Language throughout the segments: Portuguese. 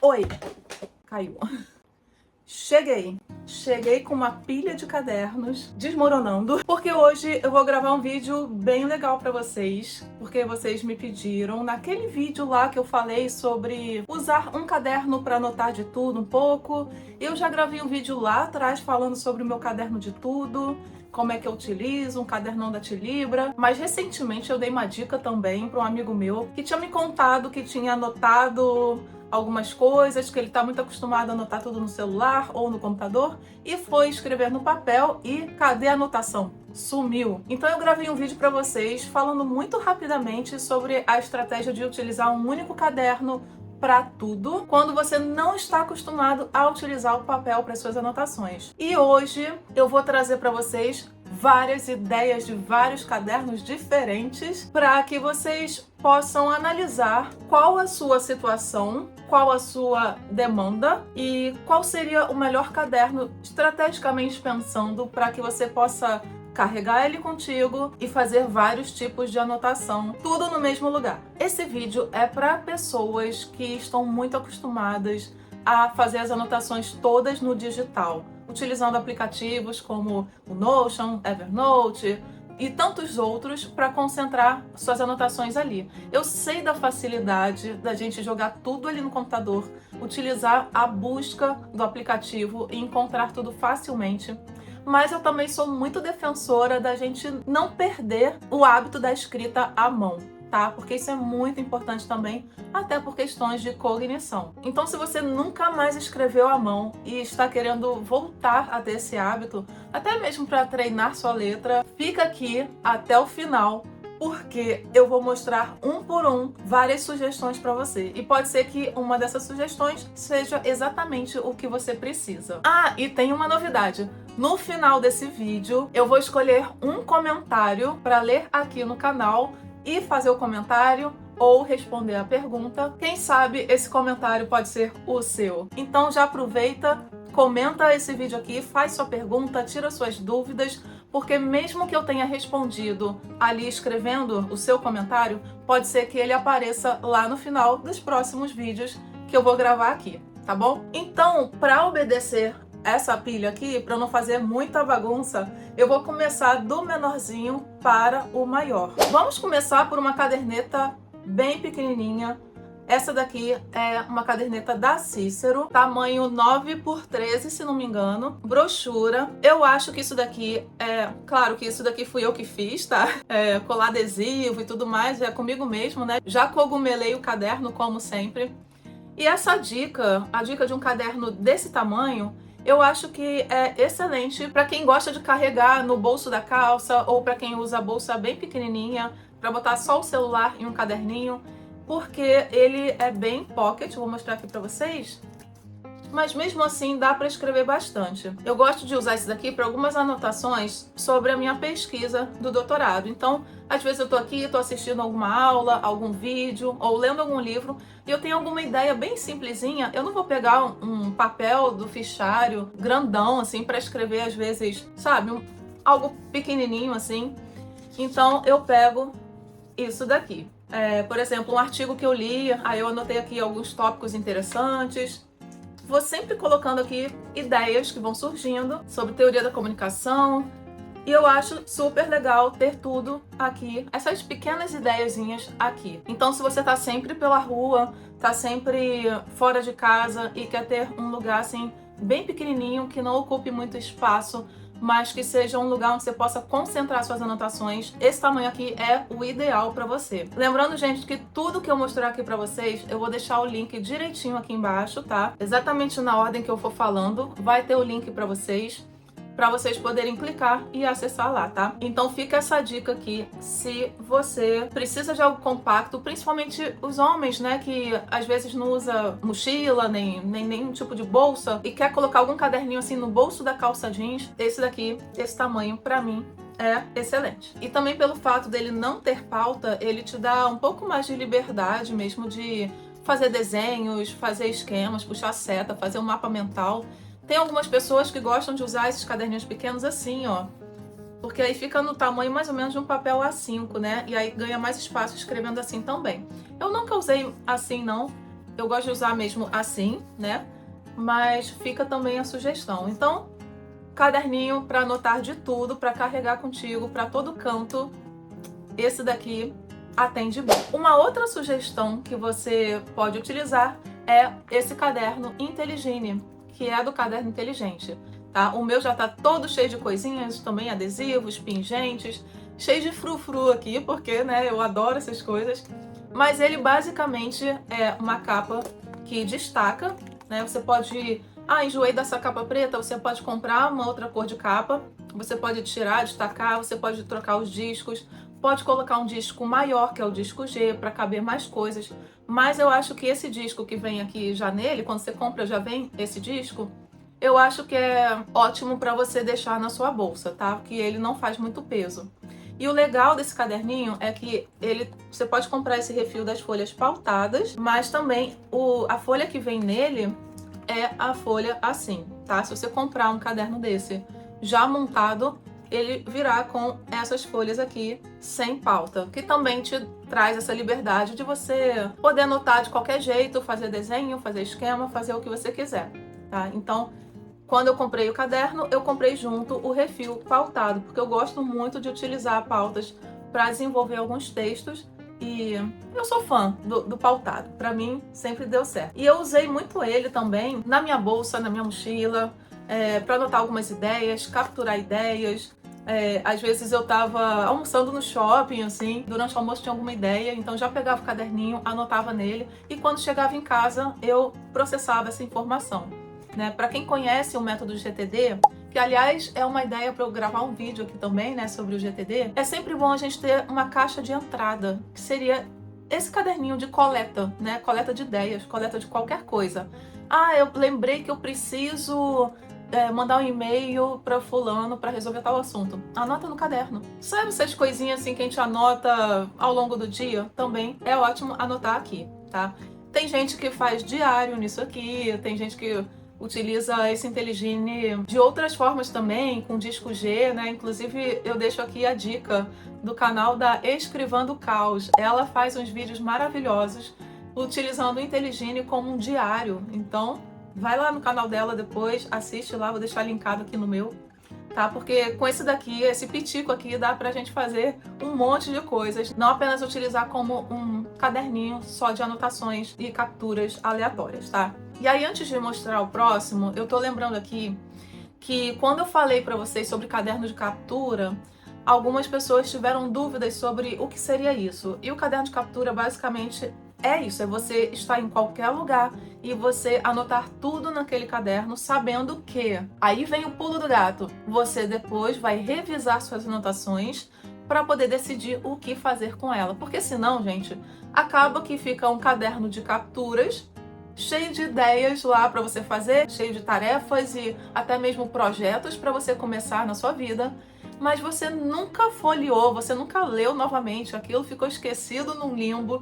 Oi, caiu. Cheguei com uma pilha de cadernos desmoronando, porque hoje eu vou gravar um vídeo bem legal pra vocês, porque vocês me pediram naquele vídeo lá que eu falei sobre usar um caderno pra anotar de tudo um pouco. Eu já gravei um vídeo lá atrás falando sobre o meu caderno de tudo, como é que eu utilizo um cadernão da Tilibra, mas recentemente eu dei uma dica também para um amigo meu que tinha me contado que tinha anotado algumas coisas, que ele tá muito acostumado a anotar tudo no celular ou no computador, e foi escrever no papel e cadê a anotação? Sumiu. Então eu gravei um vídeo para vocês falando muito rapidamente sobre a estratégia de utilizar um único caderno para tudo, quando você não está acostumado a utilizar o papel para suas anotações. E hoje eu vou trazer para vocês várias ideias de vários cadernos diferentes para que vocês possam analisar qual a sua situação, qual a sua demanda e qual seria o melhor caderno, estrategicamente pensando, para que você possa carregar ele contigo e fazer vários tipos de anotação, tudo no mesmo lugar. Esse vídeo é para pessoas que estão muito acostumadas a fazer as anotações todas no digital, utilizando aplicativos como o Notion, Evernote e tantos outros para concentrar suas anotações ali. Eu sei da facilidade da gente jogar tudo ali no computador, utilizar a busca do aplicativo e encontrar tudo facilmente. Mas eu também sou muito defensora da gente não perder o hábito da escrita à mão, tá? Porque isso é muito importante também, até por questões de cognição. Então, se você nunca mais escreveu à mão e está querendo voltar a ter esse hábito, até mesmo para treinar sua letra, fica aqui até o final, porque eu vou mostrar um por um várias sugestões para você. E pode ser que uma dessas sugestões seja exatamente o que você precisa. Ah, e tem uma novidade. No final desse vídeo, eu vou escolher um comentário para ler aqui no canal e fazer o comentário ou responder a pergunta. Quem sabe esse comentário pode ser o seu. Então já aproveita, comenta esse vídeo aqui, faz sua pergunta, tira suas dúvidas, porque mesmo que eu tenha respondido ali escrevendo o seu comentário, pode ser que ele apareça lá no final dos próximos vídeos que eu vou gravar aqui, tá bom? Então, para obedecer essa pilha aqui, para não fazer muita bagunça, eu vou começar do menorzinho para o maior. Vamos começar por uma caderneta bem pequenininha. Essa daqui é uma caderneta da Cícero, tamanho 9x13, se não me engano, brochura. Eu acho que isso daqui claro que isso daqui fui eu que fiz, tá? Colar adesivo e tudo mais, é comigo mesmo, né? Já cogumelei o caderno, como sempre. E essa dica, a dica de um caderno desse tamanho, eu acho que é excelente para quem gosta de carregar no bolso da calça ou para quem usa a bolsa bem pequenininha para botar só o celular em um caderninho, porque ele é bem pocket, vou mostrar aqui para vocês. Mas mesmo assim dá para escrever bastante. Eu gosto de usar esse daqui para algumas anotações sobre a minha pesquisa do doutorado. Então, às vezes eu tô aqui, tô assistindo alguma aula, algum vídeo ou lendo algum livro e eu tenho alguma ideia bem simplesinha. Eu não vou pegar um papel do fichário grandão assim para escrever, às vezes, sabe, algo pequenininho assim. Então eu pego isso daqui. Por exemplo, um artigo que eu li, aí eu anotei aqui alguns tópicos interessantes. Vou sempre colocando aqui ideias que vão surgindo sobre teoria da comunicação. E eu acho super legal ter tudo aqui, essas pequenas ideiazinhas aqui. Então, se você tá sempre pela rua, tá sempre fora de casa e quer ter um lugar assim bem pequenininho, que não ocupe muito espaço, mas que seja um lugar onde você possa concentrar suas anotações, esse tamanho aqui é o ideal para você. Lembrando, gente, que tudo que eu mostrar aqui para vocês, eu vou deixar o link direitinho aqui embaixo, tá? Exatamente na ordem que eu for falando, vai ter o link para vocês poderem clicar e acessar lá, tá? Então fica essa dica aqui, se você precisa de algo compacto, principalmente os homens, né, que às vezes não usa mochila, nem nenhum tipo de bolsa, e quer colocar algum caderninho assim no bolso da calça jeans, esse daqui, esse tamanho, pra mim, é excelente. E também pelo fato dele não ter pauta, ele te dá um pouco mais de liberdade mesmo de fazer desenhos, fazer esquemas, puxar seta, fazer um mapa mental. Tem algumas pessoas que gostam de usar esses caderninhos pequenos assim, ó, porque aí fica no tamanho mais ou menos de um papel A5, né? E aí ganha mais espaço escrevendo assim também. Eu nunca usei assim, não, eu gosto de usar mesmo assim, né? Mas fica também a sugestão. Então, caderninho para anotar de tudo, para carregar contigo para todo canto. Esse daqui atende bem. Uma outra sugestão que você pode utilizar é esse caderno Inteligine, que é do caderno inteligente, tá? O meu já tá todo cheio de coisinhas, também adesivos, pingentes, cheio de frufru aqui, porque, né, eu adoro essas coisas. Mas ele basicamente é uma capa que destaca, né? Você pode, enjoei dessa capa preta, você pode comprar uma outra cor de capa, você pode tirar, destacar, você pode trocar os discos, pode colocar um disco maior, que é o disco G, para caber mais coisas. Mas eu acho que esse disco que vem aqui já nele, quando você compra já vem esse disco, eu acho que é ótimo para você deixar na sua bolsa, tá? Porque ele não faz muito peso. E o legal desse caderninho é que você pode comprar esse refil das folhas pautadas, mas também a folha que vem nele é a folha assim, tá? Se você comprar um caderno desse já montado, ele virá com essas folhas aqui sem pauta, que também te traz essa liberdade de você poder anotar de qualquer jeito, fazer desenho, fazer esquema, fazer o que você quiser, tá? Então, quando eu comprei o caderno, eu comprei junto o refil pautado, porque eu gosto muito de utilizar pautas para desenvolver alguns textos e eu sou fã do pautado. Para mim, sempre deu certo. E eu usei muito ele também na minha bolsa, na minha mochila, para anotar algumas ideias, capturar ideias. Às vezes eu tava almoçando no shopping, assim, durante o almoço tinha alguma ideia, então já pegava o caderninho, anotava nele e quando chegava em casa eu processava essa informação, né? Para quem conhece o método GTD, que aliás é uma ideia para eu gravar um vídeo aqui também, né, sobre o GTD, é sempre bom a gente ter uma caixa de entrada, que seria esse caderninho de coleta, né? Coleta de ideias, coleta de qualquer coisa. Eu lembrei que eu preciso mandar um e-mail para fulano para resolver tal assunto. Anota no caderno. Sabe essas coisinhas assim que a gente anota ao longo do dia? Também é ótimo anotar aqui, tá? Tem gente que faz diário nisso aqui, tem gente que utiliza esse Inteligine de outras formas também, com disco G, né? Inclusive, eu deixo aqui a dica do canal da Escrivando Caos. Ela faz uns vídeos maravilhosos utilizando o Inteligine como um diário. Então, vai lá no canal dela depois, assiste lá, vou deixar linkado aqui no meu, tá? Porque com esse daqui, esse pitico aqui, dá pra gente fazer um monte de coisas, não apenas utilizar como um caderninho só de anotações e capturas aleatórias, tá? E aí, antes de mostrar o próximo, eu tô lembrando aqui que quando eu falei pra vocês sobre caderno de captura, algumas pessoas tiveram dúvidas sobre o que seria isso. E o caderno de captura, basicamente, é isso, é você estar em qualquer lugar e você anotar tudo naquele caderno, sabendo que, aí vem o pulo do gato, você depois vai revisar suas anotações para poder decidir o que fazer com ela. Porque senão, gente, acaba que fica um caderno de capturas cheio de ideias lá para você fazer, cheio de tarefas e até mesmo projetos para você começar na sua vida, mas você nunca folheou, você nunca leu novamente, aquilo ficou esquecido num limbo.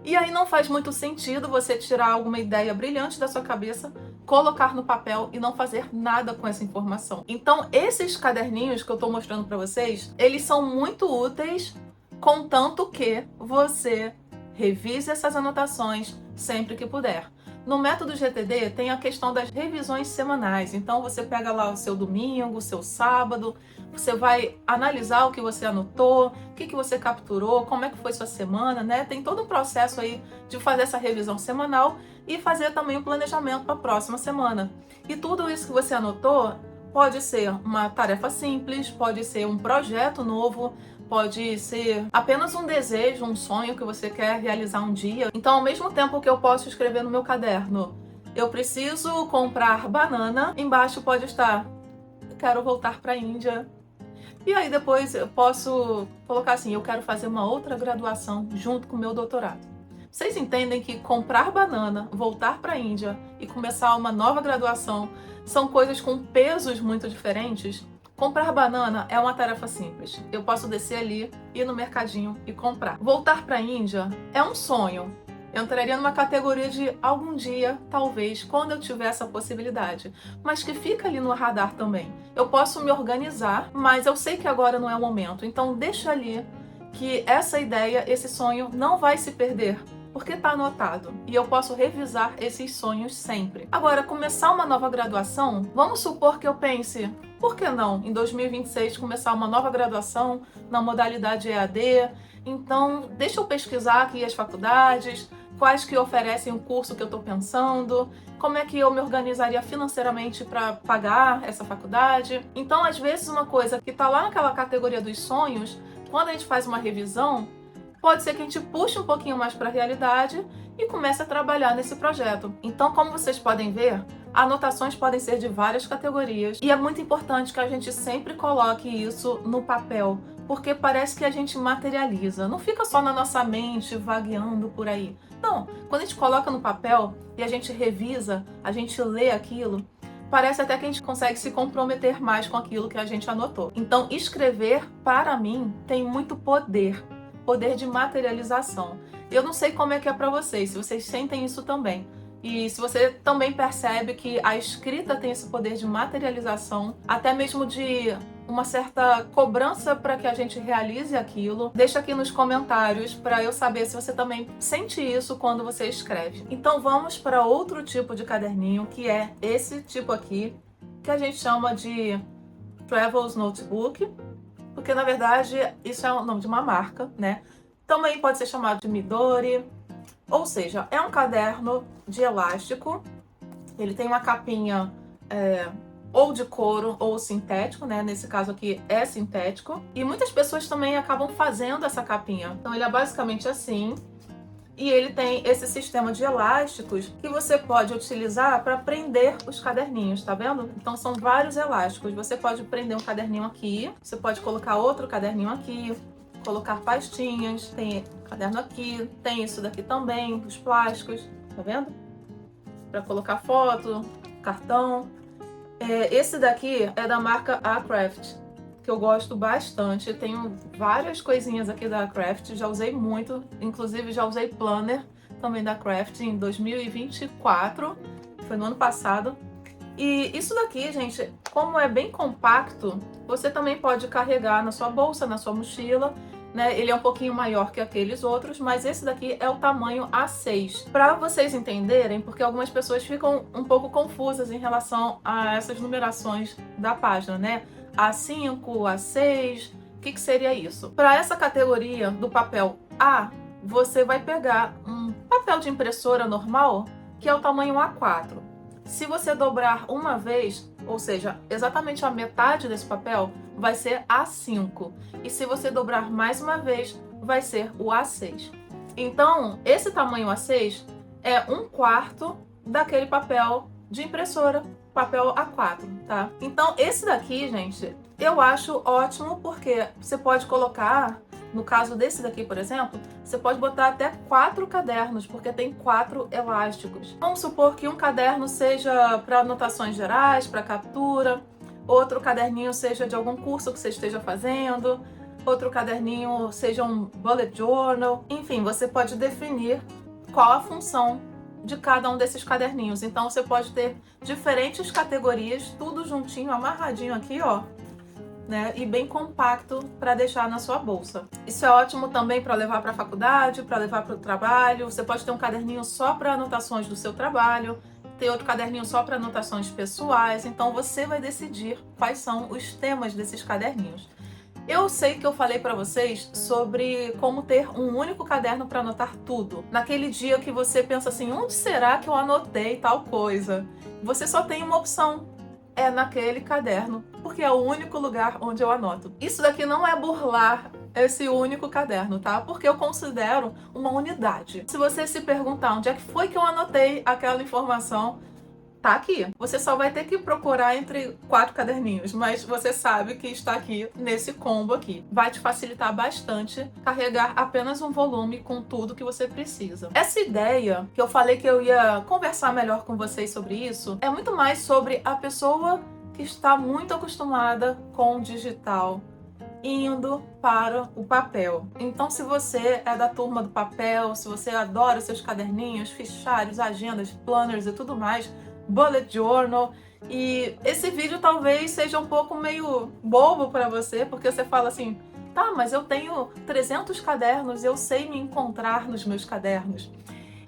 E aí não faz muito sentido você tirar alguma ideia brilhante da sua cabeça, colocar no papel e não fazer nada com essa informação. Então, esses caderninhos que eu tô mostrando para vocês, eles são muito úteis, contanto que você revise essas anotações sempre que puder. No método GTD tem a questão das revisões semanais. Então você pega lá o seu domingo, o seu sábado, você vai analisar o que você anotou, o que você capturou, como é que foi sua semana, né? Tem todo um processo aí de fazer essa revisão semanal e fazer também o planejamento para a próxima semana. E tudo isso que você anotou pode ser uma tarefa simples, pode ser um projeto novo, pode ser apenas um desejo, um sonho que você quer realizar um dia. Então, ao mesmo tempo que eu posso escrever no meu caderno, eu preciso comprar banana, embaixo pode estar, eu quero voltar para a Índia. E aí depois eu posso colocar assim, eu quero fazer uma outra graduação junto com o meu doutorado. Vocês entendem que comprar banana, voltar para a Índia e começar uma nova graduação são coisas com pesos muito diferentes? Comprar banana é uma tarefa simples. Eu posso descer ali, ir no mercadinho e comprar. Voltar para a Índia é um sonho. Eu entraria numa categoria de algum dia, talvez, quando eu tiver essa possibilidade. Mas que fica ali no radar também. Eu posso me organizar, mas eu sei que agora não é o momento. Então deixa ali que essa ideia, esse sonho não vai se perder porque tá anotado e eu posso revisar esses sonhos sempre. Agora, começar uma nova graduação, vamos supor que eu pense, por que não, em 2026, começar uma nova graduação na modalidade EAD? Então, deixa eu pesquisar aqui as faculdades, quais que oferecem o curso que eu estou pensando, como é que eu me organizaria financeiramente para pagar essa faculdade. Então, às vezes, uma coisa que está lá naquela categoria dos sonhos, quando a gente faz uma revisão, pode ser que a gente puxe um pouquinho mais para a realidade e comece a trabalhar nesse projeto. Então, como vocês podem ver, anotações podem ser de várias categorias e é muito importante que a gente sempre coloque isso no papel, porque parece que a gente materializa, não fica só na nossa mente vagueando por aí. Não, quando a gente coloca no papel e a gente revisa, a gente lê aquilo, parece até que a gente consegue se comprometer mais com aquilo que a gente anotou. Então, escrever, para mim, tem muito poder de materialização. Eu não sei como é que é para vocês, se vocês sentem isso também. E se você também percebe que a escrita tem esse poder de materialização, até mesmo de uma certa cobrança para que a gente realize aquilo, deixa aqui nos comentários para eu saber se você também sente isso quando você escreve. Então vamos para outro tipo de caderninho, que é esse tipo aqui, que a gente chama de Travels Notebook, porque na verdade isso é o nome de uma marca, né? Também pode ser chamado de Midori, ou seja, é um caderno de elástico, ele tem uma capinha ou de couro ou sintético, né? Nesse caso aqui é sintético, e muitas pessoas também acabam fazendo essa capinha. Então ele é basicamente assim, e ele tem esse sistema de elásticos que você pode utilizar para prender os caderninhos, tá vendo? Então são vários elásticos. Você pode prender um caderninho aqui, você pode colocar outro caderninho aqui, colocar pastinhas, tem caderno aqui, tem isso daqui também, os plásticos, tá vendo? Para colocar foto, cartão. Esse daqui é da marca A-Craft, que eu gosto bastante. Tenho várias coisinhas aqui da Craft, já usei muito, inclusive já usei planner também da Craft em 2024, foi no ano passado. E isso daqui, gente, como é bem compacto, você também pode carregar na sua bolsa, na sua mochila, né? Ele é um pouquinho maior que aqueles outros, mas esse daqui é o tamanho A6. Para vocês entenderem, porque algumas pessoas ficam um pouco confusas em relação a essas numerações da página, né? A5, A6, o que seria isso? Para essa categoria do papel A, você vai pegar um papel de impressora normal, que é o tamanho A4. Se você dobrar uma vez, ou seja, exatamente a metade desse papel, vai ser A5. E se você dobrar mais uma vez, vai ser o A6. Então, esse tamanho A6 é 1/4 daquele papel de impressora, papel A4, tá? Então, esse daqui, gente, eu acho ótimo porque você pode colocar, no caso desse daqui, por exemplo, você pode botar até 4 cadernos, porque tem 4 elásticos. Vamos supor que um caderno seja para anotações gerais, para captura, outro caderninho seja de algum curso que você esteja fazendo, outro caderninho seja um bullet journal. Enfim, você pode definir qual a função de cada um desses caderninhos. Então você pode ter diferentes categorias, tudo juntinho, amarradinho aqui, ó, né? E bem compacto para deixar na sua bolsa. Isso é ótimo também para levar para a faculdade, para levar para o trabalho. Você pode ter um caderninho só para anotações do seu trabalho, ter outro caderninho só para anotações pessoais. Então você vai decidir quais são os temas desses caderninhos. Eu sei que eu falei para vocês sobre como ter um único caderno para anotar tudo. Naquele dia que você pensa assim, onde será que eu anotei tal coisa? Você só tem uma opção, é naquele caderno, porque é o único lugar onde eu anoto. Isso daqui não é burlar esse único caderno, tá? Porque eu considero uma unidade. Se você se perguntar onde é que foi que eu anotei aquela informação, tá aqui. Você só vai ter que procurar entre 4 caderninhos, mas você sabe que está aqui nesse combo aqui. Vai te facilitar bastante carregar apenas um volume com tudo que você precisa. Essa ideia que eu falei que eu ia conversar melhor com vocês sobre isso, é muito mais sobre a pessoa que está muito acostumada com o digital, indo para o papel. Então, se você é da turma do papel, se você adora seus caderninhos, fichários, agendas, planners e tudo mais, bullet journal, e esse vídeo talvez seja um pouco meio bobo para você, porque você fala assim, Tá, mas eu tenho 300 cadernos, eu sei me encontrar nos meus cadernos.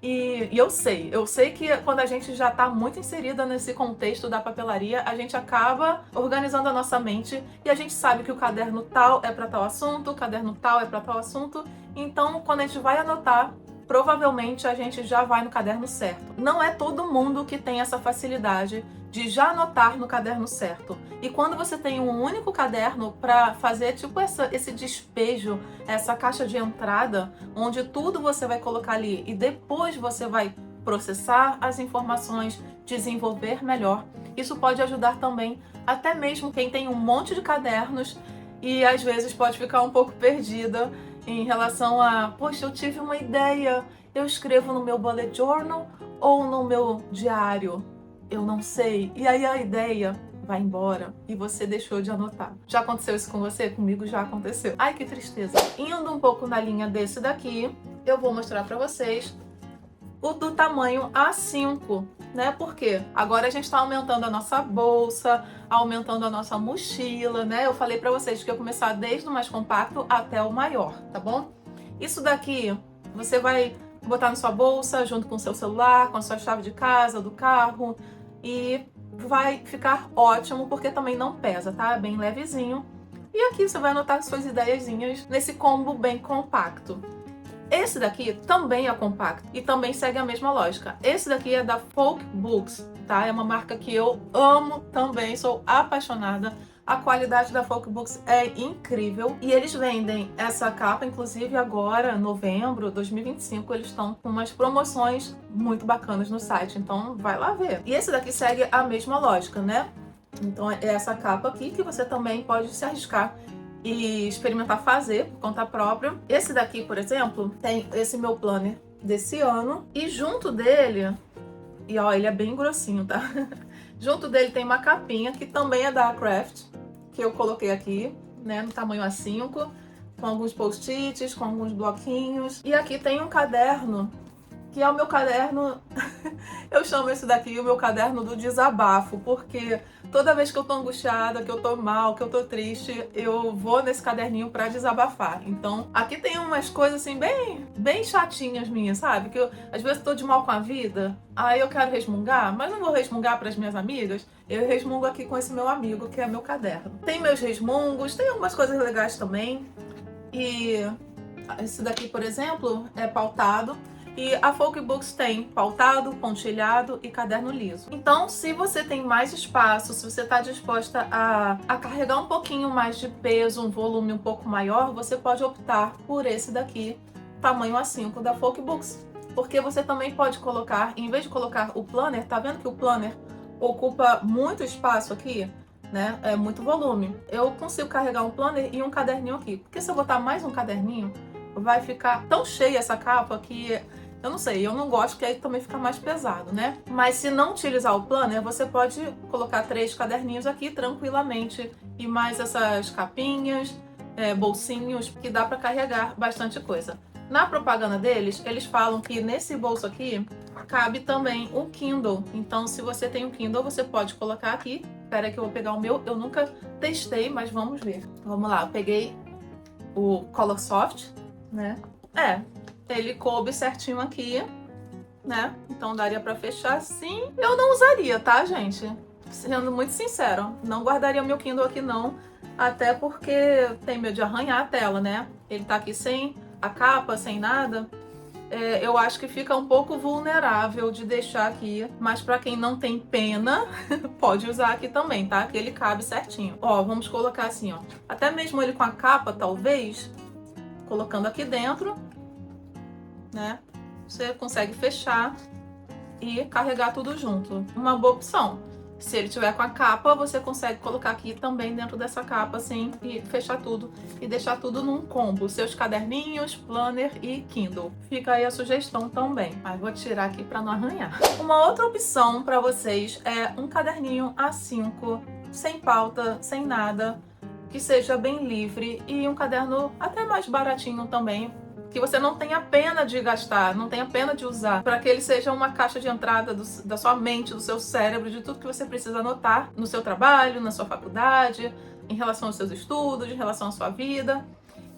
E eu sei que quando a gente já está muito inserida nesse contexto da papelaria, a gente acaba organizando a nossa mente e a gente sabe que o caderno tal é para tal assunto, o caderno tal é para tal assunto. Então, quando a gente vai anotar, provavelmente a gente já vai no caderno certo. Não é todo mundo que tem essa facilidade de já anotar no caderno certo. E quando você tem um único caderno para fazer tipo esse despejo, essa caixa de entrada, onde tudo você vai colocar ali e depois você vai processar as informações, desenvolver melhor, isso pode ajudar também até mesmo quem tem um monte de cadernos e às vezes pode ficar um pouco perdida em relação a, poxa, eu tive uma ideia, eu escrevo no meu bullet journal ou no meu diário? Eu não sei. E aí a ideia vai embora e você deixou de anotar. Já aconteceu isso com você? Comigo já aconteceu. Ai, que tristeza. Indo um pouco na linha desse daqui, eu vou mostrar pra vocês o do tamanho A5, né? Por quê? Agora a gente tá aumentando a nossa bolsa, aumentando a nossa mochila, né? Eu falei pra vocês que eu ia começar desde o mais compacto até o maior, tá bom? Isso daqui você vai botar na sua bolsa junto com o seu celular, com a sua chave de casa, do carro, e vai ficar ótimo porque também não pesa, tá? É bem levezinho. E aqui você vai anotar suas ideiazinhas nesse combo bem compacto. Esse daqui também é compacto e também segue a mesma lógica. Esse daqui é da Folk Books, tá? É uma marca que eu amo também, sou apaixonada. A qualidade da Folk Books é incrível e eles vendem essa capa, inclusive agora, novembro de 2025, eles estão com umas promoções muito bacanas no site, então vai lá ver. E esse daqui segue a mesma lógica, né? Então é essa capa aqui que você também pode se arriscar e experimentar fazer por conta própria. Esse daqui, por exemplo, tem esse meu planner desse ano e junto dele, e ó, ele é bem grossinho, tá? Junto dele tem uma capinha que também é da Craft, que eu coloquei aqui, né, no tamanho A5, com alguns post-its, com alguns bloquinhos. E aqui tem um caderno, que é o meu caderno, eu chamo esse daqui o meu caderno do desabafo, porque toda vez que eu tô angustiada, que eu tô mal, que eu tô triste, eu vou nesse caderninho pra desabafar. Então, aqui tem umas coisas assim bem chatinhas minhas, sabe? Que eu, às vezes, tô de mal com a vida, aí eu quero resmungar, mas não vou resmungar pras minhas amigas, eu resmungo aqui com esse meu amigo, que é meu caderno. Tem meus resmungos, tem algumas coisas legais também, e esse daqui, por exemplo, é pautado. E a Folk Books tem pautado, pontilhado e caderno liso. Então, se você tem mais espaço, se você está disposta a carregar um pouquinho mais de peso, um volume um pouco maior, você pode optar por esse daqui, tamanho A5 da Folk Books. Porque você também pode colocar, em vez de colocar o planner, tá vendo que o planner ocupa muito espaço aqui? Né? É muito volume. Eu consigo carregar um planner e um caderninho aqui. Porque se eu botar mais um caderninho, vai ficar tão cheia essa capa que... eu não sei, eu não gosto, porque aí também fica mais pesado, né? Mas se não utilizar o planner, você pode colocar 3 caderninhos aqui tranquilamente. E mais essas capinhas, bolsinhos, que dá pra carregar bastante coisa. Na propaganda deles, eles falam que nesse bolso aqui cabe também o Kindle. Então, se você tem um Kindle, você pode colocar aqui. Espera que eu vou pegar o meu. Eu nunca testei, mas vamos ver. Vamos lá, eu peguei o Colorsoft, né? Ele coube certinho aqui, né? Então daria pra fechar assim. Eu não usaria, tá, gente? Sendo muito sincero, não guardaria meu Kindle aqui não, até porque tem medo de arranhar a tela, né? Ele tá aqui sem a capa, sem nada. Eu acho que fica um pouco vulnerável de deixar aqui, mas pra quem não tem pena, pode usar aqui também, tá? Que ele cabe certinho. Ó, vamos colocar assim, ó. Até mesmo ele com a capa, talvez, colocando aqui dentro, né? Você consegue fechar e carregar tudo junto. Uma boa opção. Se ele tiver com a capa, você consegue colocar aqui também dentro dessa capa, assim, e fechar tudo. E deixar tudo num combo. Seus caderninhos, planner e Kindle. Fica aí a sugestão também. Mas vou tirar aqui para não arranhar. Uma outra opção para vocês é um caderninho A5, sem pauta, sem nada, que seja bem livre. E um caderno até mais baratinho também, que você não tenha pena de gastar, não tenha pena de usar, para que ele seja uma caixa de entrada da sua mente, do seu cérebro, de tudo que você precisa anotar no seu trabalho, na sua faculdade, em relação aos seus estudos, em relação à sua vida.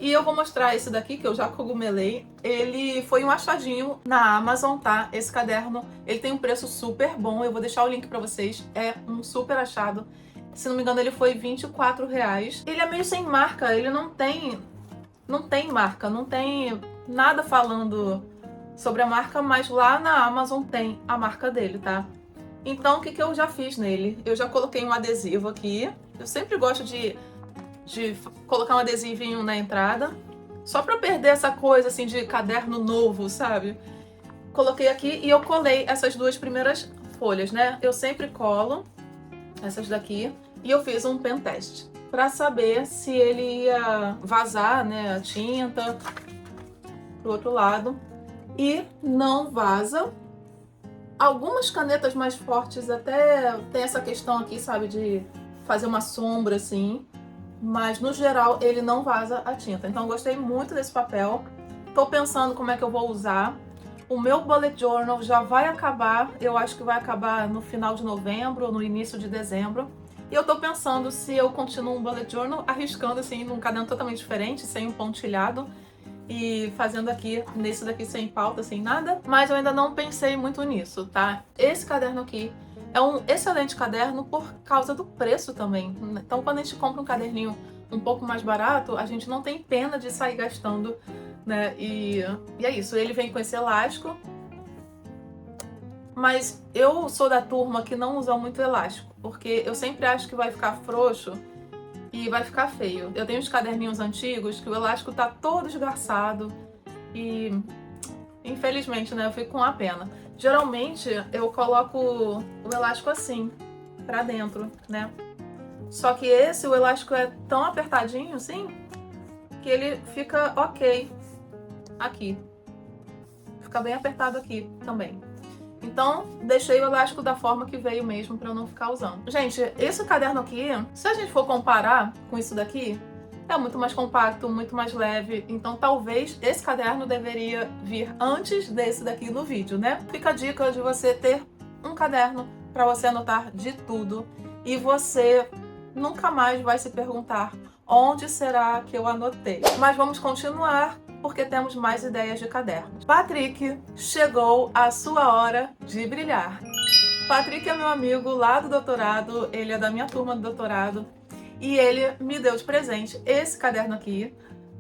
E eu vou mostrar esse daqui, que eu já cogumelei. Ele foi um achadinho na Amazon, tá? Esse caderno, ele tem um preço super bom. Eu vou deixar o link pra vocês. É um super achado. Se não me engano, ele foi R$24. Ele é meio sem marca. Ele não tem marca. Não tem nada falando sobre a marca, mas lá na Amazon tem a marca dele, tá? Então, o que eu já fiz nele? Eu já coloquei um adesivo aqui. Eu sempre gosto de colocar um adesivinho na entrada, só pra perder essa coisa assim de caderno novo, sabe? Coloquei aqui e eu colei essas duas primeiras folhas, né? Eu sempre colo essas daqui e eu fiz um pen test pra saber se ele ia vazar, né, a tinta pro outro lado, e não vaza. Algumas canetas mais fortes até tem essa questão aqui, sabe, de fazer uma sombra assim, mas no geral ele não vaza a tinta. Então gostei muito desse papel. Tô pensando como é que eu vou usar. O meu bullet journal já vai acabar, eu acho que vai acabar no final de novembro ou no início de dezembro. E eu tô pensando se eu continuo um bullet journal arriscando assim num caderno totalmente diferente, sem um pontilhado, e fazendo aqui, nesse daqui sem pauta, sem nada. Mas eu ainda não pensei muito nisso, tá? Esse caderno aqui é um excelente caderno por causa do preço também. Então, quando a gente compra um caderninho um pouco mais barato, a gente não tem pena de sair gastando, né? E é isso. Ele vem com esse elástico. Mas eu sou da turma que não usa muito elástico, porque eu sempre acho que vai ficar frouxo e vai ficar feio. Eu tenho uns caderninhos antigos que o elástico tá todo esgarçado e, infelizmente, né, eu fico com a pena. Geralmente eu coloco o elástico assim, pra dentro, né? Só que esse, o elástico é tão apertadinho assim, que ele fica ok aqui. Fica bem apertado aqui também. Então, deixei o elástico da forma que veio mesmo pra eu não ficar usando. Gente, esse caderno aqui, se a gente for comparar com isso daqui, é muito mais compacto, muito mais leve. Então, talvez esse caderno deveria vir antes desse daqui no vídeo, né? Fica a dica de você ter um caderno pra você anotar de tudo. E você nunca mais vai se perguntar onde será que eu anotei. Mas vamos continuar, porque temos mais ideias de cadernos. Patrick, chegou a sua hora de brilhar. Patrick é meu amigo lá do doutorado, ele é da minha turma do doutorado, e ele me deu de presente esse caderno aqui,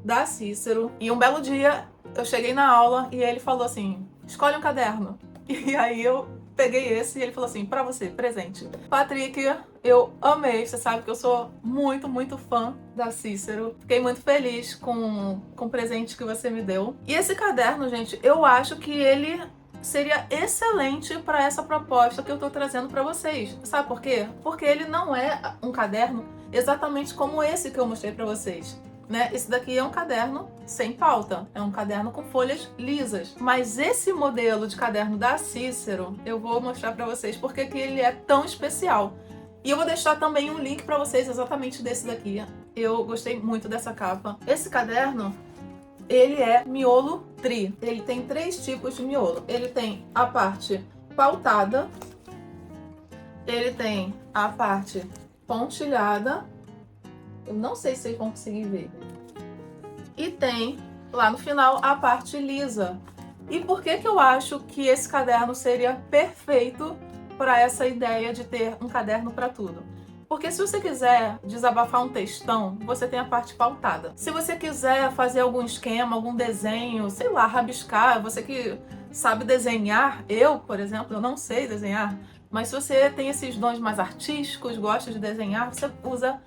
da Cícero. E um belo dia, eu cheguei na aula e ele falou assim, escolhe um caderno. E aí eu peguei esse e ele falou assim, pra você, presente. Patrick, eu amei, você sabe que eu sou muito, muito fã da Cícero. Fiquei muito feliz com o presente que você me deu. E esse caderno, gente, eu acho que ele seria excelente para essa proposta que eu tô trazendo para vocês. Sabe por quê? Porque ele não é um caderno exatamente como esse que eu mostrei para vocês. Né? Esse daqui é um caderno sem pauta, é um caderno com folhas lisas. Mas esse modelo de caderno da Cícero, eu vou mostrar pra vocês porque que ele é tão especial. E eu vou deixar também um link pra vocês exatamente desse daqui. Eu gostei muito dessa capa. Esse caderno, ele é miolo tri. Ele tem 3 tipos de miolo. Ele tem a parte pautada, ele tem a parte pontilhada. Eu não sei se vocês vão conseguir ver. E tem, lá no final, a parte lisa. E por que eu acho que esse caderno seria perfeito para essa ideia de ter um caderno para tudo? Porque se você quiser desabafar um textão, você tem a parte pautada. Se você quiser fazer algum esquema, algum desenho, sei lá, rabiscar, você que sabe desenhar, eu, por exemplo, eu não sei desenhar, mas se você tem esses dons mais artísticos, gosta de desenhar, você usa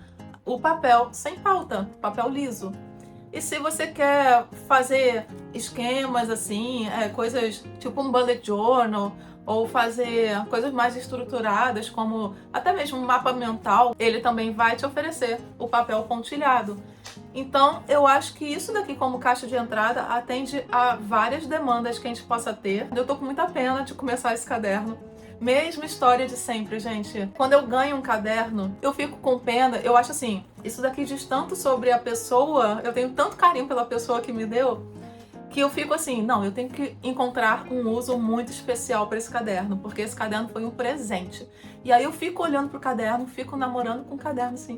o papel sem pauta, papel liso. E se você quer fazer esquemas assim, coisas tipo um bullet journal, ou fazer coisas mais estruturadas, como até mesmo um mapa mental, ele também vai te oferecer o papel pontilhado. Então, eu acho que isso daqui como caixa de entrada atende a várias demandas que a gente possa ter. Eu tô com muita pena de começar esse caderno. Mesma história de sempre, gente. Quando eu ganho um caderno, eu fico com pena. Eu acho assim, isso daqui diz tanto sobre a pessoa, eu tenho tanto carinho pela pessoa que me deu, que eu fico assim, não, eu tenho que encontrar um uso muito especial para esse caderno, porque esse caderno foi um presente. E aí eu fico olhando pro caderno, fico namorando com o caderno, assim.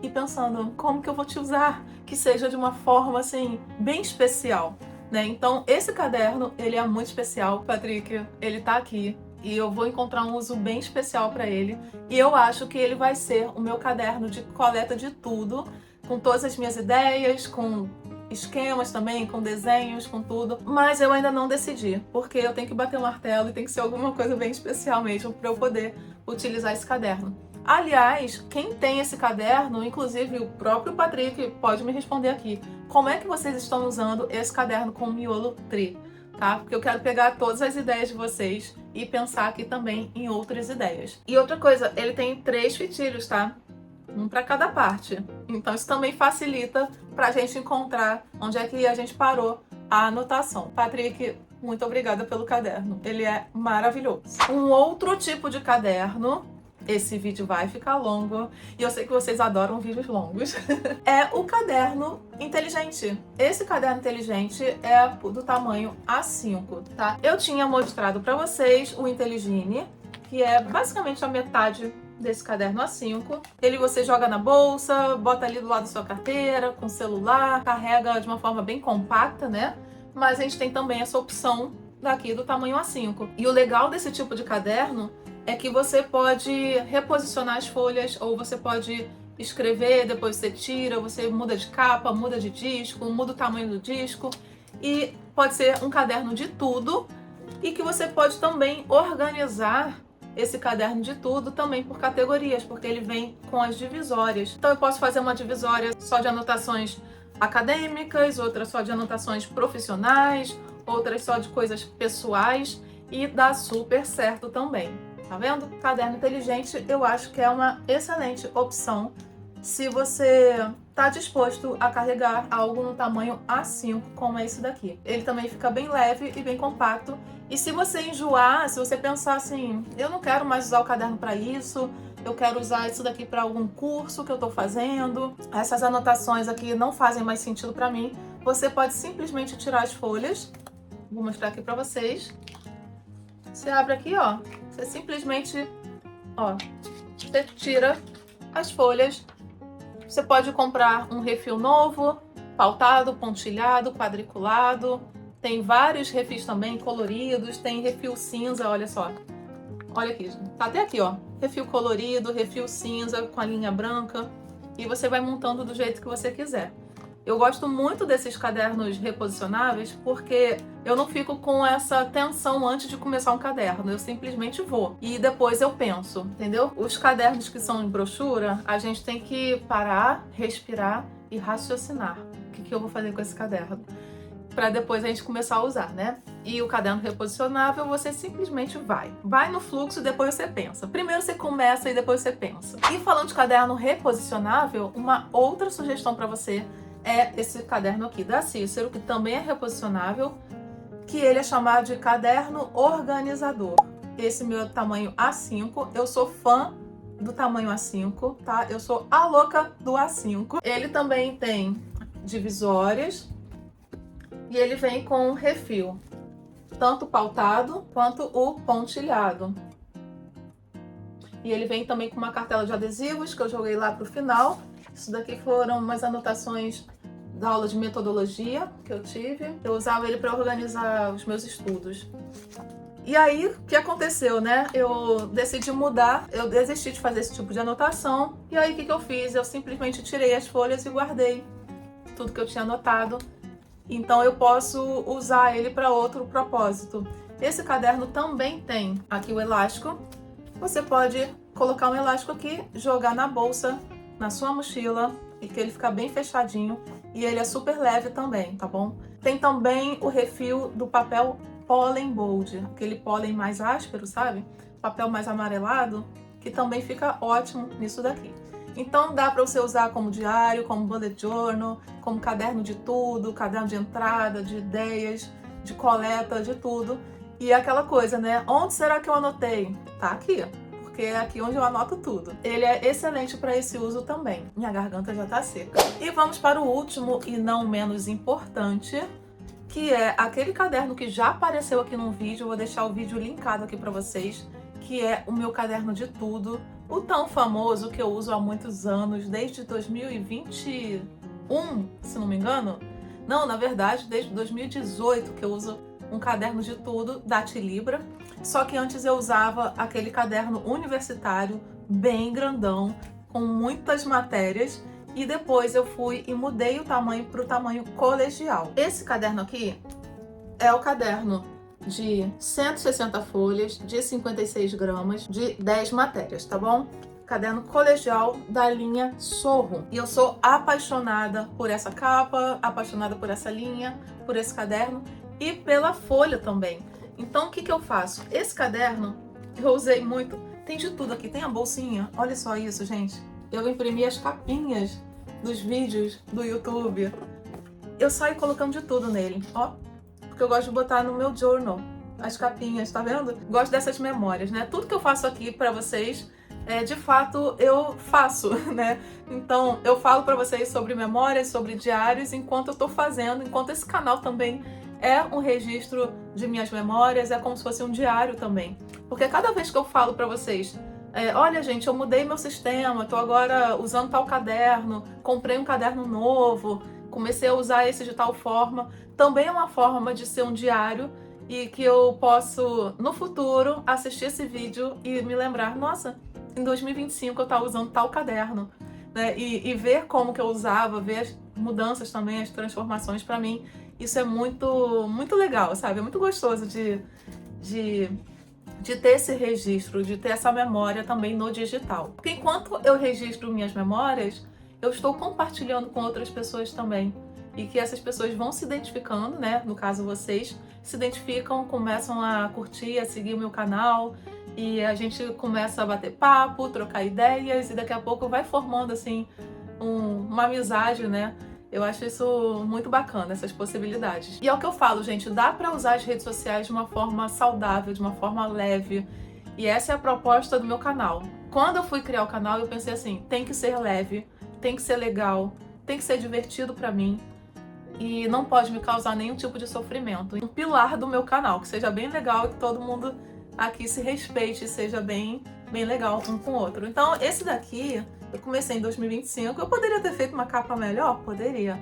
e pensando como que eu vou te usar, que seja de uma forma assim bem especial, né? Então esse caderno, ele é muito especial, Patrick, ele tá aqui e eu vou encontrar um uso bem especial para ele, e eu acho que ele vai ser o meu caderno de coleta de tudo, com todas as minhas ideias, com esquemas também, com desenhos, com tudo, mas eu ainda não decidi, porque eu tenho que bater o martelo e tem que ser alguma coisa bem especial mesmo para eu poder utilizar esse caderno. Aliás, quem tem esse caderno, inclusive o próprio Patrick, pode me responder aqui, como é que vocês estão usando esse caderno com miolo tri, tá? Porque eu quero pegar todas as ideias de vocês e pensar aqui também em outras ideias. E outra coisa, ele tem 3 fitilhos, tá? Um para cada parte. Então isso também facilita para a gente encontrar onde é que a gente parou a anotação. Patrick, muito obrigada pelo caderno. Ele é maravilhoso. Um outro tipo de caderno, esse vídeo vai ficar longo e eu sei que vocês adoram vídeos longos, é o caderno inteligente. Esse caderno inteligente é do tamanho A5, tá? Eu tinha mostrado para vocês o Intelligine, que é basicamente a metade desse caderno A5. Ele você joga na bolsa, bota ali do lado da sua carteira, com celular, carrega de uma forma bem compacta, né? Mas a gente tem também essa opção daqui do tamanho A5. E o legal desse tipo de caderno é que você pode reposicionar as folhas, ou você pode escrever, depois você tira, você muda de capa, muda de disco, muda o tamanho do disco, e pode ser um caderno de tudo, e que você pode também organizar esse caderno de tudo também por categorias, porque ele vem com as divisórias. Então eu posso fazer uma divisória só de anotações acadêmicas, outra só de anotações profissionais, outras só de coisas pessoais, e dá super certo também. Tá vendo? Caderno inteligente eu acho que é uma excelente opção se você está disposto a carregar algo no tamanho A5, como é esse daqui. Ele também fica bem leve e bem compacto. E se você enjoar, se você pensar assim, eu não quero mais usar o caderno para isso, eu quero usar isso daqui para algum curso que eu estou fazendo, essas anotações aqui não fazem mais sentido para mim, você pode simplesmente tirar as folhas. Vou mostrar aqui para vocês. Você abre aqui, ó, você simplesmente, ó, você tira as folhas. Você pode comprar um refil novo, pautado, pontilhado, quadriculado. Tem vários refis também coloridos, tem refil cinza, olha só. Olha aqui, tá até aqui, ó. Refil colorido, refil cinza com a linha branca. E você vai montando do jeito que você quiser. Eu gosto muito desses cadernos reposicionáveis porque eu não fico com essa tensão antes de começar um caderno, eu simplesmente vou e depois eu penso, entendeu? Os cadernos que são em brochura, a gente tem que parar, respirar e raciocinar. O que eu vou fazer com esse caderno? Para depois a gente começar a usar, né? E o caderno reposicionável, você simplesmente vai no fluxo e depois você pensa. Primeiro você começa e depois você pensa. E falando de caderno reposicionável, uma outra sugestão para você é esse caderno aqui da Cícero, que também é reposicionável, que ele é chamado de caderno organizador. Esse meu tamanho A5, eu sou fã do tamanho A5, tá? Eu sou a louca do A5. Ele também tem divisórias e ele vem com refil, tanto pautado quanto o pontilhado. E ele vem também com uma cartela de adesivos que eu joguei lá pro final. Isso daqui foram umas anotações da aula de metodologia que eu tive. Eu usava ele para organizar os meus estudos. E aí, o que aconteceu, né? Eu decidi mudar, eu desisti de fazer esse tipo de anotação. E aí, o que eu fiz? Eu simplesmente tirei as folhas e guardei tudo que eu tinha anotado. Então, eu posso usar ele para outro propósito. Esse caderno também tem aqui o elástico. Você pode colocar um elástico aqui, jogar na bolsa, na sua mochila, e que ele fica bem fechadinho, e ele é super leve também, tá bom? Tem também o refil do papel Pollen Bold, aquele pólen mais áspero, sabe? Papel mais amarelado, que também fica ótimo nisso daqui. Então dá para você usar como diário, como bullet journal, como caderno de tudo, caderno de entrada, de ideias, de coleta, de tudo. E é aquela coisa, né? Onde será que eu anotei? Tá aqui, porque é aqui onde eu anoto tudo. Ele é excelente para esse uso também. Minha garganta já tá seca. E vamos para o último e não menos importante, que é aquele caderno que já apareceu aqui no vídeo. Eu vou deixar o vídeo linkado aqui para vocês, que é o meu caderno de tudo, O tão famoso que eu uso há muitos anos, desde 2021, se não me engano. Não, na verdade, desde 2018 que eu uso um caderno de tudo da Tilibra. Só que antes eu usava aquele caderno universitário, bem grandão, com muitas matérias. E depois eu fui e mudei o tamanho para o tamanho colegial. Esse caderno aqui é o caderno de 160 folhas, de 56 gramas, de 10 matérias, tá bom? Caderno colegial da linha Sorro. E eu sou apaixonada por essa capa, apaixonada por essa linha, por esse caderno e pela folha também. Então o que eu faço? Esse caderno eu usei muito. Tem de tudo aqui, tem a bolsinha. Olha só isso, gente. Eu imprimi as capinhas dos vídeos do YouTube. Eu saio colocando de tudo nele, ó. Porque eu gosto de botar no meu journal as capinhas, tá vendo? Gosto dessas memórias, né? Tudo que eu faço aqui pra vocês, de fato, eu faço, né? Então, eu falo pra vocês sobre memórias, sobre diários, enquanto eu tô fazendo, enquanto esse canal também é um registro de minhas memórias, é como se fosse um diário também. Porque cada vez que eu falo pra vocês, olha gente, eu mudei meu sistema, tô agora usando tal caderno, comprei um caderno novo, comecei a usar esse de tal forma, também é uma forma de ser um diário e que eu posso, no futuro, assistir esse vídeo e me lembrar, nossa, em 2025 eu tava usando tal caderno, né? E ver como que eu usava, ver as mudanças também, as transformações, pra mim, isso é muito, muito legal, sabe? É muito gostoso de ter esse registro, de ter essa memória também no digital. Porque enquanto eu registro minhas memórias, eu estou compartilhando com outras pessoas também. E que essas pessoas vão se identificando, né? No caso, vocês se identificam, começam a curtir, a seguir o meu canal. E a gente começa a bater papo, trocar ideias. E daqui a pouco vai formando, assim, uma amizade, né? Eu acho isso muito bacana, essas possibilidades. E é o que eu falo, gente, dá pra usar as redes sociais de uma forma saudável, de uma forma leve. E essa é a proposta do meu canal. Quando eu fui criar o canal, eu pensei assim, tem que ser leve, tem que ser legal, tem que ser divertido pra mim. E não pode me causar nenhum tipo de sofrimento. Um pilar do meu canal, que seja bem legal e que todo mundo aqui se respeite, seja bem legal um com o outro. Então, esse daqui, eu comecei em 2025. Eu poderia ter feito uma capa melhor? Poderia.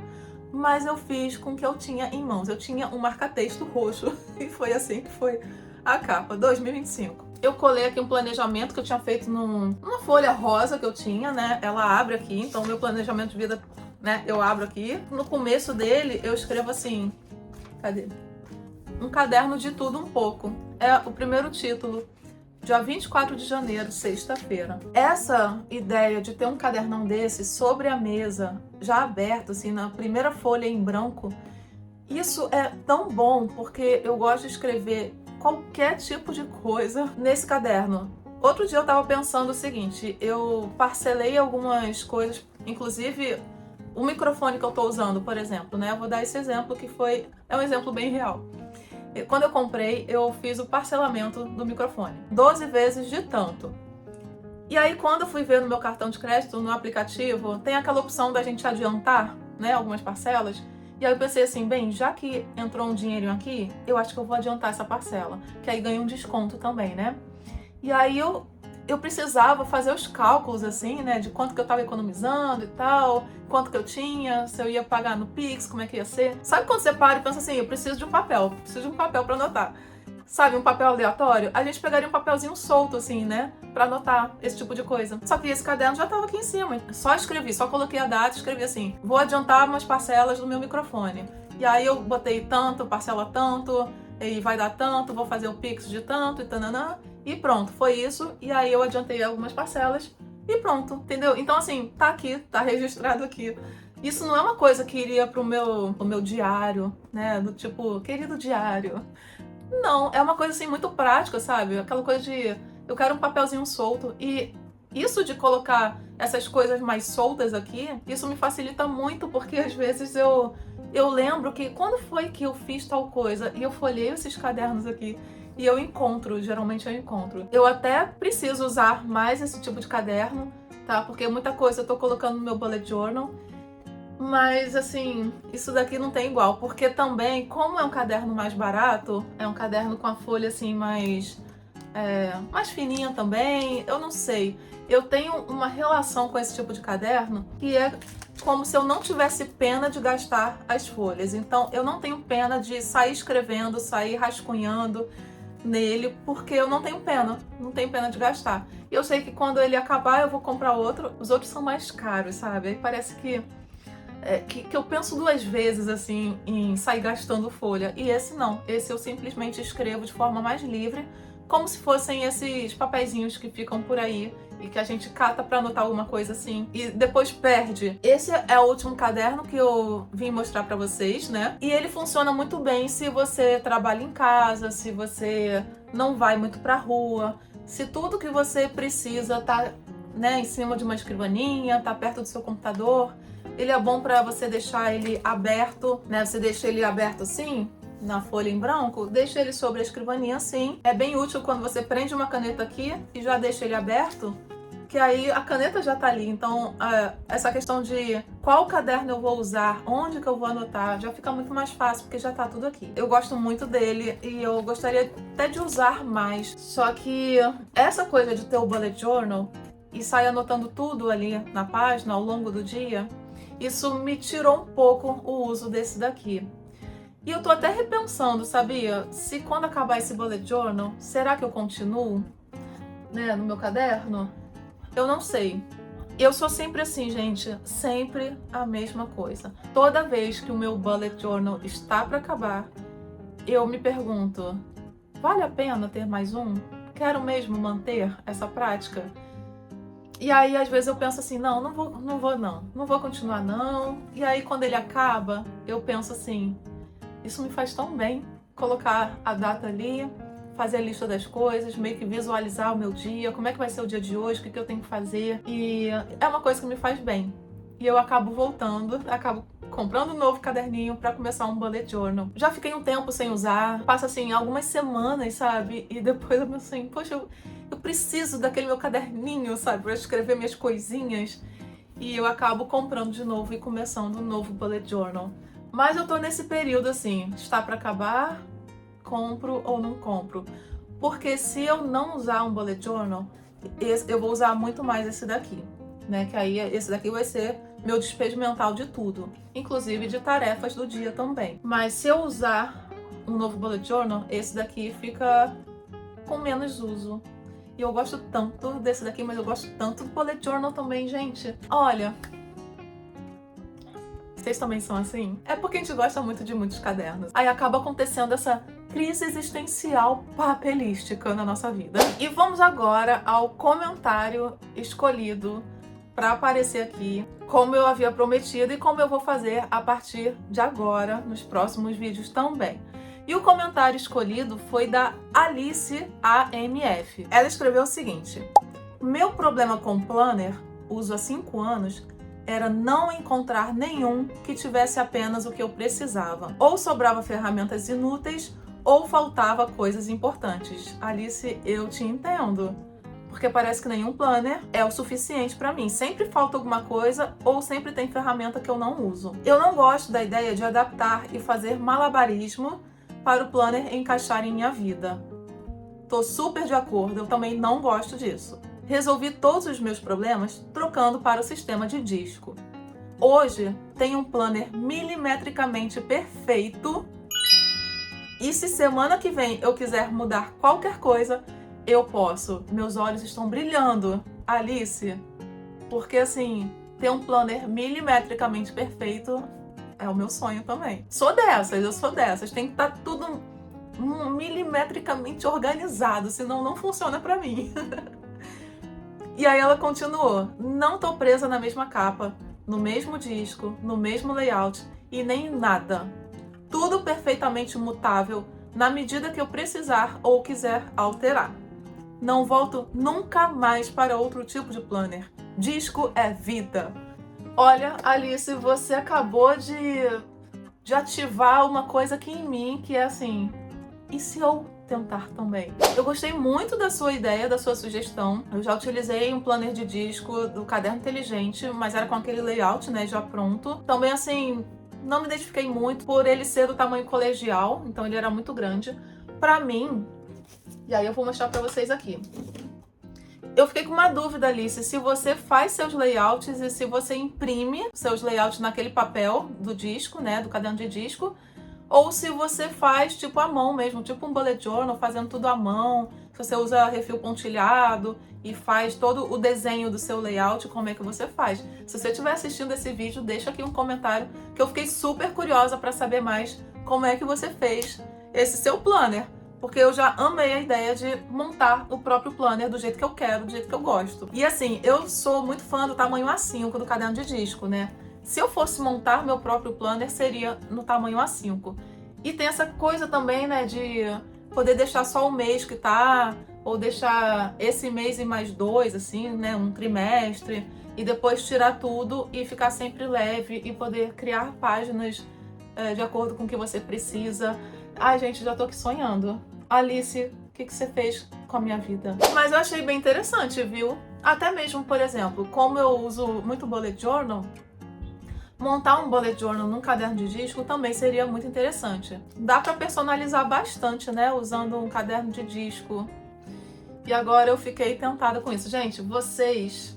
Mas eu fiz com o que eu tinha em mãos. Eu tinha um marca-texto roxo e foi assim que foi a capa, 2025. Eu colei aqui um planejamento que eu tinha feito numa folha rosa que eu tinha, né? Ela abre aqui, então meu planejamento de vida, né? Eu abro aqui. No começo dele, eu escrevo assim... Cadê? Um caderno de tudo um pouco. É o primeiro título. Dia 24 de janeiro, sexta-feira. Essa ideia de ter um cadernão desse sobre a mesa, já aberto, assim, na primeira folha em branco, isso é tão bom, porque eu gosto de escrever qualquer tipo de coisa nesse caderno. Outro dia eu tava pensando o seguinte, eu parcelei algumas coisas, inclusive o microfone que eu tô usando, por exemplo, né? Eu vou dar esse exemplo que é um exemplo bem real. Quando eu comprei, eu fiz o parcelamento do microfone. 12 vezes de tanto. E aí, quando eu fui ver no meu cartão de crédito, no aplicativo, tem aquela opção da gente adiantar, né, algumas parcelas. E aí eu pensei assim, bem, já que entrou um dinheirinho aqui, eu acho que eu vou adiantar essa parcela. Que aí ganha um desconto também, né? E aí eu precisava fazer os cálculos, assim, né, de quanto que eu tava economizando e tal, quanto que eu tinha, se eu ia pagar no Pix, como é que ia ser. Sabe quando você para e pensa assim, eu preciso de um papel pra anotar. Sabe, um papel aleatório? A gente pegaria um papelzinho solto, assim, né, pra anotar esse tipo de coisa. Só que esse caderno já tava aqui em cima. Só escrevi, só coloquei a data e escrevi assim, vou adiantar umas parcelas do meu microfone. E aí eu botei tanto, parcela tanto, e vai dar tanto, vou fazer o Pix de tanto e tananã. E pronto, foi isso. E aí eu adiantei algumas parcelas e pronto, entendeu? Então assim, tá aqui, tá registrado aqui. Isso não é uma coisa que iria pro meu diário, né? Do tipo, querido diário. Não, é uma coisa assim muito prática, sabe? Aquela coisa de eu quero um papelzinho solto. E isso de colocar essas coisas mais soltas aqui, isso me facilita muito, porque às vezes eu lembro que quando foi que eu fiz tal coisa e eu folhei esses cadernos aqui. E eu encontro, geralmente eu encontro. Eu até preciso usar mais esse tipo de caderno, tá? Porque muita coisa eu tô colocando no meu bullet journal. Mas, assim, isso daqui não tem igual. Porque também, como é um caderno mais barato, é um caderno com a folha, assim, mais mais fininha também, eu não sei. Eu tenho uma relação com esse tipo de caderno que é como se eu não tivesse pena de gastar as folhas. Então, eu não tenho pena de sair escrevendo, sair rascunhando nele, porque eu não tenho pena de gastar. E eu sei que quando ele acabar, eu vou comprar outro. Os outros são mais caros, sabe? Aí parece que eu penso duas vezes, assim, em sair gastando folha. E esse não. Esse eu simplesmente escrevo de forma mais livre, como se fossem esses papeizinhos que ficam por aí e que a gente cata pra anotar alguma coisa assim e depois perde. Esse é o último caderno que eu vim mostrar pra vocês, né? E ele funciona muito bem se você trabalha em casa, se você não vai muito pra rua, se tudo que você precisa tá, né, em cima de uma escrivaninha, tá perto do seu computador. Ele é bom pra você deixar ele aberto, né? Você deixa ele aberto assim, na folha em branco, deixa ele sobre a escrivaninha assim. É bem útil quando você prende uma caneta aqui e já deixa ele aberto, que aí a caneta já tá ali. Então, essa questão de qual caderno eu vou usar, onde que eu vou anotar, já fica muito mais fácil, porque já tá tudo aqui. Eu gosto muito dele e eu gostaria até de usar mais. Só que essa coisa de ter o bullet journal e sair anotando tudo ali na página ao longo do dia, isso me tirou um pouco o uso desse daqui. E eu tô até repensando, sabia? Se quando acabar esse bullet journal, será que eu continuo, né, no meu caderno? Eu não sei. Eu sou sempre assim, gente, sempre a mesma coisa. Toda vez que o meu bullet journal está para acabar, eu me pergunto, vale a pena ter mais um? Quero mesmo manter essa prática? E aí, às vezes, eu penso assim, não vou continuar não. E aí, quando ele acaba, eu penso assim, isso me faz tão bem, colocar a data ali, fazer a lista das coisas, meio que visualizar o meu dia, como é que vai ser o dia de hoje, o que eu tenho que fazer. E é uma coisa que me faz bem. E eu acabo voltando, acabo comprando um novo caderninho pra começar um bullet journal. Já fiquei um tempo sem usar, passa assim algumas semanas, sabe? E depois eu penso assim, poxa, eu preciso daquele meu caderninho, sabe? Pra escrever minhas coisinhas. E eu acabo comprando de novo e começando um novo bullet journal. Mas eu tô nesse período assim, está pra acabar, compro ou não compro. Porque se eu não usar um bullet journal, eu vou usar muito mais esse daqui, né? Que aí esse daqui vai ser meu despejo mental de tudo, inclusive de tarefas do dia também. Mas se eu usar um novo bullet journal, esse daqui fica com menos uso. E eu gosto tanto desse daqui, mas eu gosto tanto do bullet journal também, gente. Olha, vocês também são assim? É porque a gente gosta muito de muitos cadernos. Aí acaba acontecendo essa crise existencial papelística na nossa vida. E vamos agora ao comentário escolhido para aparecer aqui, como eu havia prometido e como eu vou fazer a partir de agora, nos próximos vídeos também. E o comentário escolhido foi da Alice AMF. Ela escreveu o seguinte: meu problema com planner, uso há 5 anos, era não encontrar nenhum que tivesse apenas o que eu precisava. Ou sobrava ferramentas inúteis, ou faltava coisas importantes. Alice, eu te entendo. Porque parece que nenhum planner é o suficiente para mim. Sempre falta alguma coisa ou sempre tem ferramenta que eu não uso. Eu não gosto da ideia de adaptar e fazer malabarismo para o planner encaixar em minha vida. Tô super de acordo, eu também não gosto disso. Resolvi todos os meus problemas trocando para o sistema de disco. Hoje tenho um planner milimetricamente perfeito e se semana que vem eu quiser mudar qualquer coisa, eu posso. Meus olhos estão brilhando, Alice, porque assim, ter um planner milimetricamente perfeito é o meu sonho também. Eu sou dessas. Tem que estar tudo milimetricamente organizado, senão não funciona pra mim. E aí ela continuou: não tô presa na mesma capa, no mesmo disco, no mesmo layout e nem em nada. Tudo perfeitamente mutável na medida que eu precisar ou quiser alterar. Não volto nunca mais para outro tipo de planner. Disco é vida. Olha, Alice, você acabou de ativar uma coisa aqui em mim que é assim, e se eu tentar também? Eu gostei muito da sua ideia, da sua sugestão. Eu já utilizei um planner de disco do Caderno Inteligente, mas era com aquele layout, né, já pronto. Também, assim, não me identifiquei muito por ele ser do tamanho colegial, então ele era muito grande. Pra mim, E aí eu vou mostrar pra vocês aqui. Eu fiquei com uma dúvida, Alice, se você faz seus layouts e se você imprime seus layouts naquele papel do disco, né, do caderno de disco, ou se você faz tipo à mão mesmo, tipo um bullet journal, fazendo tudo à mão, se você usa refil pontilhado e faz todo o desenho do seu layout, como é que você faz. Se você estiver assistindo esse vídeo, deixa aqui um comentário, que eu fiquei super curiosa para saber mais como é que você fez esse seu planner. Porque eu já amei a ideia de montar o próprio planner do jeito que eu quero, do jeito que eu gosto. E assim, eu sou muito fã do tamanho A5 do caderno de disco, né? Se eu fosse montar meu próprio planner, seria no tamanho A5. E tem essa coisa também, né, de poder deixar só o mês que tá, ou deixar esse mês e mais 2, assim, né, um trimestre, e depois tirar tudo e ficar sempre leve e poder criar páginas de acordo com o que você precisa. Ai, gente, já tô aqui sonhando. Alice, o que você fez com a minha vida? Mas eu achei bem interessante, viu? Até mesmo, por exemplo, como eu uso muito bullet journal, montar um bullet journal num caderno de disco também seria muito interessante. Dá pra personalizar bastante, né, usando um caderno de disco. E agora eu fiquei tentada com isso. Gente, vocês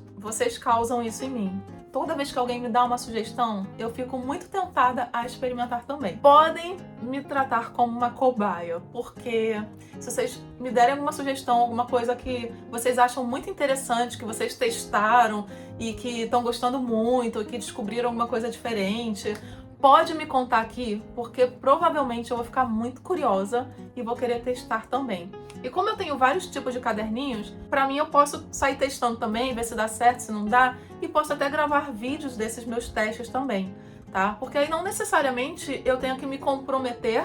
causam isso em mim. Toda vez que alguém me dá uma sugestão, eu fico muito tentada a experimentar também. Podem me tratar como uma cobaia, porque se vocês me derem alguma sugestão, alguma coisa que vocês acham muito interessante, que vocês testaram e que estão gostando muito, que descobriram alguma coisa diferente, pode me contar aqui, porque provavelmente eu vou ficar muito curiosa e vou querer testar também. E como eu tenho vários tipos de caderninhos, pra mim eu posso sair testando também, ver se dá certo, se não dá, e posso até gravar vídeos desses meus testes também, tá? Porque aí não necessariamente eu tenho que me comprometer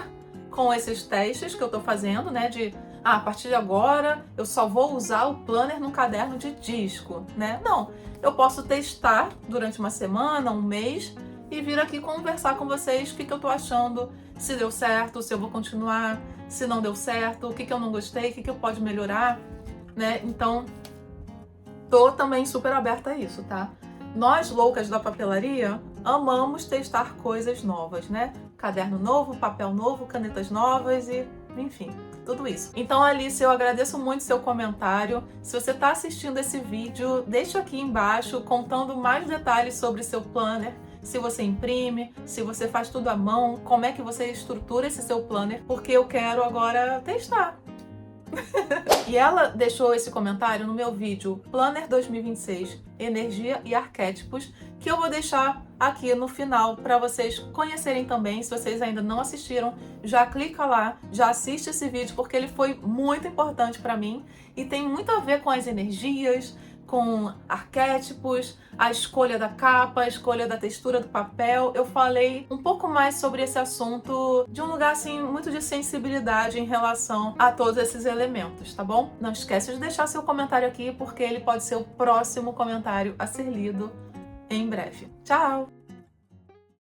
com esses testes que eu tô fazendo, né? A partir de agora eu só vou usar o planner no caderno de disco, né? Não, eu posso testar durante uma semana, um mês, e vir aqui conversar com vocês o que eu tô achando, se deu certo, se eu vou continuar, se não deu certo, o que eu não gostei, o que eu pode melhorar, né? Então, tô também super aberta a isso, tá? Nós, loucas da papelaria, amamos testar coisas novas, né? Caderno novo, papel novo, canetas novas e, enfim, tudo isso. Então, Alice, eu agradeço muito seu comentário. Se você tá assistindo esse vídeo, deixa aqui embaixo contando mais detalhes sobre seu planner. Se você imprime, se você faz tudo à mão, como é que você estrutura esse seu planner, porque eu quero agora testar. E ela deixou esse comentário no meu vídeo Planner 2026, Energia e Arquétipos, que eu vou deixar aqui no final para vocês conhecerem também. Se vocês ainda não assistiram, já clica lá, já assiste esse vídeo, porque ele foi muito importante para mim e tem muito a ver com as energias, com arquétipos, a escolha da capa, a escolha da textura do papel. Eu falei um pouco mais sobre esse assunto de um lugar assim muito de sensibilidade em relação a todos esses elementos, tá bom? Não esquece de deixar seu comentário aqui, porque ele pode ser o próximo comentário a ser lido em breve. Tchau!